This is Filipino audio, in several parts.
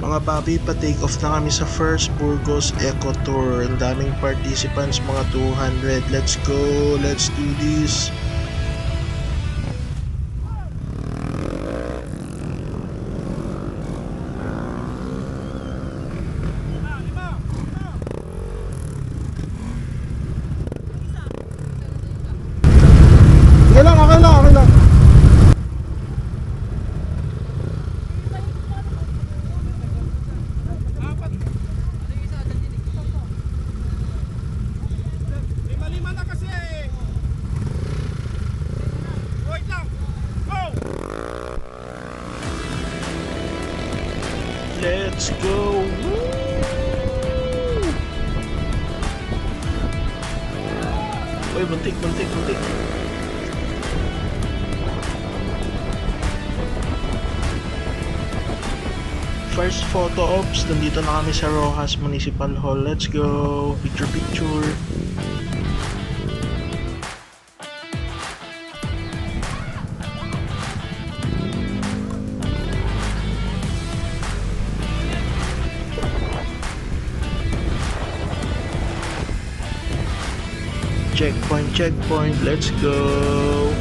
Mga papi, pa-take off na kami sa first Burgos Eco Tour. Ang daming participants, mga 200. Let's go, let's do this. Okay lang, okay lang, okay lang. Lima na kasi eh. Wait lang. Go! Let's go. Woo! Uy, buntik. First photo ops, nandito na kami sa Rojas Municipal Hall. Let's go. Picture. Checkpoint, let's go.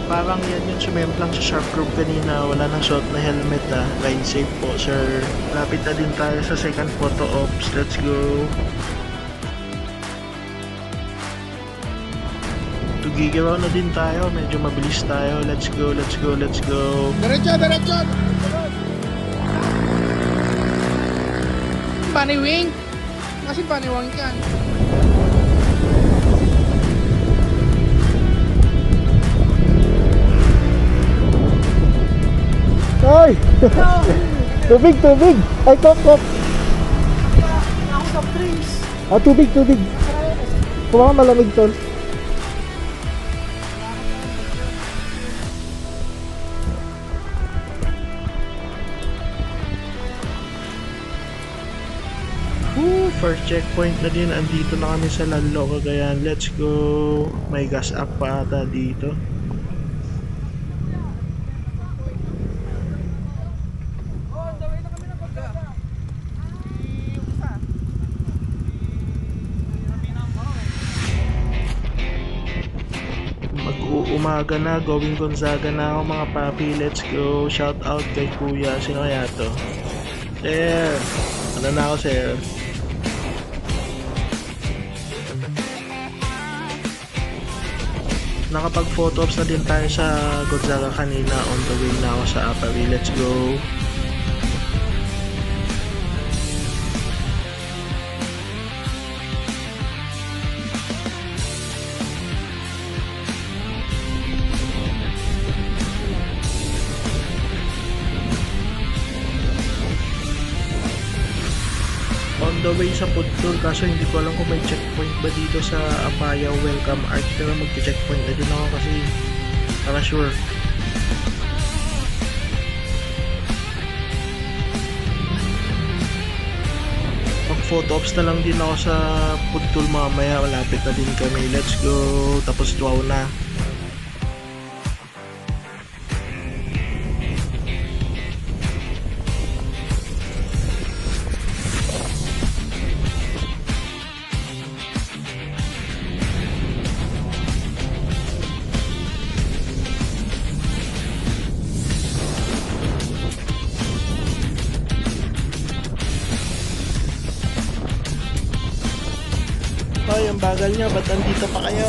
Parang yan yung sumemplang sa Sharp Group kanina, wala nang suot na helmet ah. Ride safe po sir. Lapit na din tayo sa second photo ops. Let's go. Tugigiraw na din tayo, medyo mabilis tayo. Let's go. Diretso. Paniwing? Kasi paniwang yan. Ay! tubig! Ay, kop! Ako sa drinks. Ah, tubig! Kumaka malamig tol. First checkpoint na din. Andito na kami sa Lanlo, Cagayan. Let's go. May gas up pa ata dito. Mag-uumaga na, going Gonzaga na ako mga papi. Let's go. Shout out kay kuya. Sino kaya to? Sir. Ano na ako sir? Nakapag photo ops na din tayo sa Gonzaga kanina. On the way na ako sa Apari. Let's go. On the way sa food tour, kaso hindi ko alam kung may checkpoint ba dito sa Apaya Welcome Art, pero magche-checkpoint na din ako kasi para sure. Pag photo ops na lang din ako sa food tour mamaya, malapit na din kami. Let's go, tapos wow na. Hoy, ang bagal nyo, ba't andito pa kayo?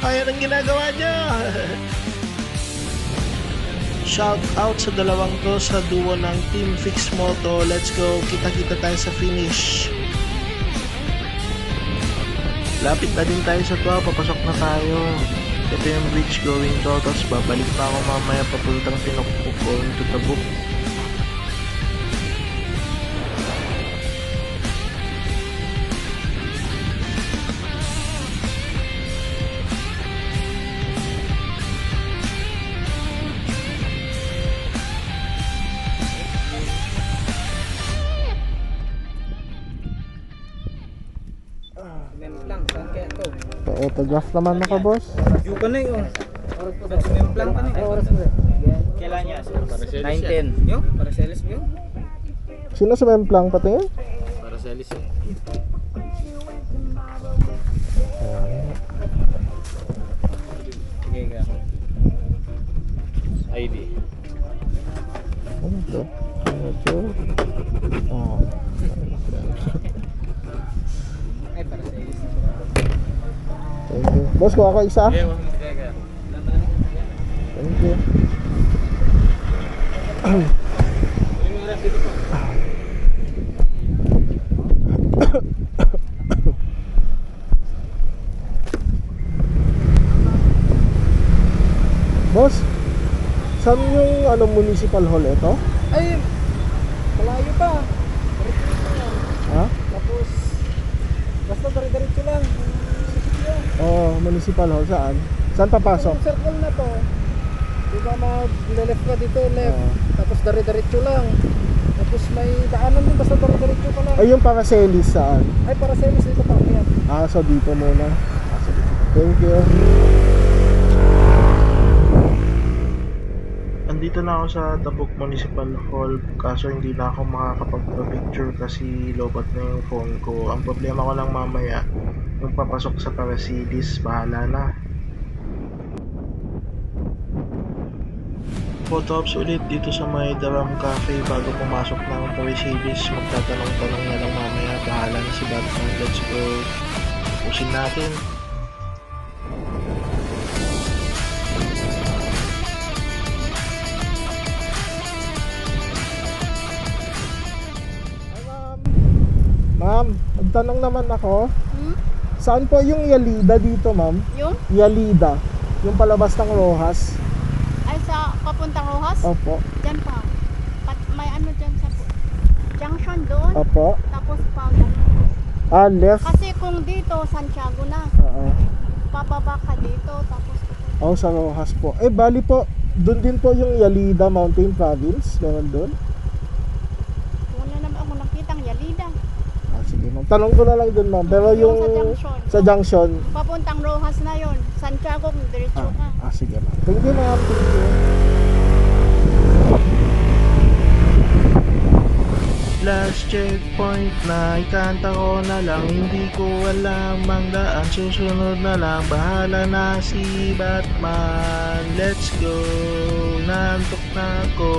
Ay, anong ginagawa nyo? Shout out sa dalawang to, sa duo ng Team Fix Moto. Let's go, kita-kita tayo sa finish. Lapit na din tayo sa tuwa, papasok na tayo. Ito yung bridge going to, tapos babalik pa ako mamaya papuntang Tinokpok going to Tabuk. Memplang, saan kaya to? Pa-autograph naman ako, boss. Yung ka na yun. Memplang ka na yun. Oras na. Kailan niya? 9:10. Yung? Para selis mo yun? Sino sa Memplang patingin? Para selis yun. Sige ka. ID. Ano to? Ano to? Oh. Ay, para selis. Thank you. Boss, kuha ako isa. Sige ka. Thank you. Boss, saan yung municipal hall ito? Ay, malayo pa. Ha? Tapos, basta dari-diretso lang. Oh, municipal hall saan? Saan papasok? Yung circle na to, di ba mag-left ka dito, left. Oo. Tapos dari-diretso lang. Tapos may daanan din, basta dari-diretso ka lang. Ay, yung Paracelis saan? Ay, para selis dito pa. Yan. Ah, so dito muna. Ah, sige. Thank you. Andito na ako sa Tabuk Municipal Hall, kaso hindi na ako makakapagpa-picture kasi lobat na yung phone ko. Ang problema ko lang mamaya, yung papasok sa Paracelis, bahala na. Photo ops ulit dito sa may Daram Cafe bago pumasok ng Paracelis. Magtatanong-tanong na lang mamaya, bahala na si Batman. Let's go. Pusin natin. Ma'am, magtanong naman ako. Hmm? Saan po yung Yalida dito, ma'am? Yung? Yalida. Yung palabas ng Rojas. Ay, sa papuntang Rojas? Opo. Diyan pa. May ano dyan sa junction doon. Opo. Tapos Pago. Ah, left. Kasi kung dito, Santiago na. Oo. Pababa ka dito. Tapos Oh, sa Rojas po. Eh, bali po, doon din po yung Yalida Mountain Province. Meron doon. wala naman ako nakitang Yalida. Ah, sige, ma'am. Tanong ko na lang doon, ma'am. Pero yung Sa junction. sa junction. Papuntang Rojas na yon. Santiago kung diretso ka. Sige, ma'am. Thank you, ma'am. Thank you. Last checkpoint na ikanta ko na lang, hindi ko alam ang daan, susunod na lang, bahala na si Batman. Let's go, nantok na ako.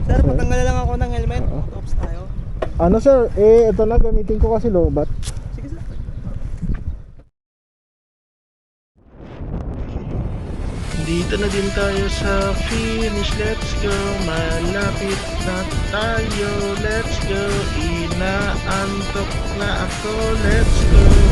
Sir, patanggal na lang ako ng helmet. Tops tayo. Ano, sir? Eh, ito na. Gamitin ko kasi lobat. Sige, sir. Dito na din tayo sa finish, let's go, malapit na tayo, let's go, inaantok na ako, let's go.